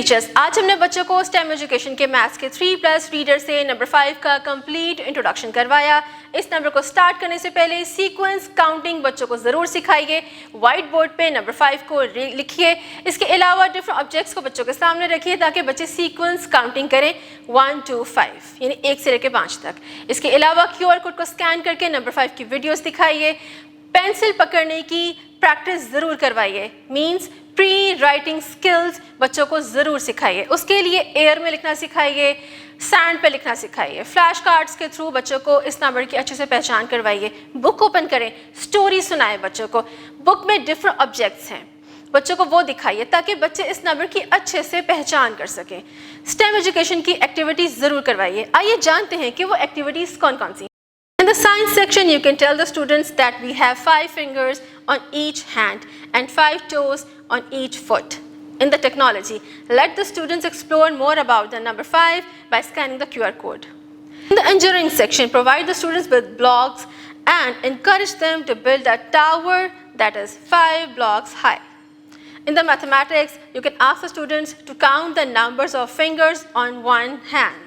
Teachers, आज हमने बच्चों को स्टेम एजुकेशन के मैथ्स के 3+ रीडर से नंबर 5 का कंप्लीट इंट्रोडक्शन करवाया। इस नंबर को स्टार्ट करने से पहले सीक्वेंस काउंटिंग बच्चों को ज़रूर सिखाइए। वाइट बोर्ड पे नंबर 5 को लिखिए। इसके अलावा डिफरेंट ऑब्जेक्ट्स को बच्चों के सामने रखिए ताकि बच्चे सीक्वेंस काउंटिंग करें 1 2 5 यानी 1 से लेकर 5 तक। इसके अलावा QR कोड को स्कैन करके नंबर 5 की वीडियोस दिखाइए। पेंसिल पकड़ने की प्रैक्टिस ज़रूर करवाइए। मीन्स प्री राइटिंग स्किल्स बच्चों को ज़रूर सिखाइए। उसके लिए एयर में लिखना सिखाइए, सैंड पे लिखना सिखाइए। फ्लैश कार्ड्स के थ्रू बच्चों को इस नंबर की अच्छे से पहचान करवाइए। बुक ओपन करें, स्टोरी सुनाएं बच्चों को। बुक में डिफरेंट ऑब्जेक्ट्स हैं, बच्चों को वो दिखाइए ताकि बच्चे इस नंबर की अच्छे से पहचान कर सकें। स्टेम एजुकेशन की एक्टिविटीज़ ज़रूर करवाइए। आइए जानते हैं कि वो एक्टिविटीज़ कौन कौन सी। In the science section, you can tell the students that we have 5 fingers on each hand and 5 toes on each foot. In the technology, let the students explore more about the number 5 by scanning the QR code. In the engineering section, provide the students with blocks and encourage them to build a tower that is 5 blocks high. In the mathematics, you can ask the students to count the numbers of fingers on one hand.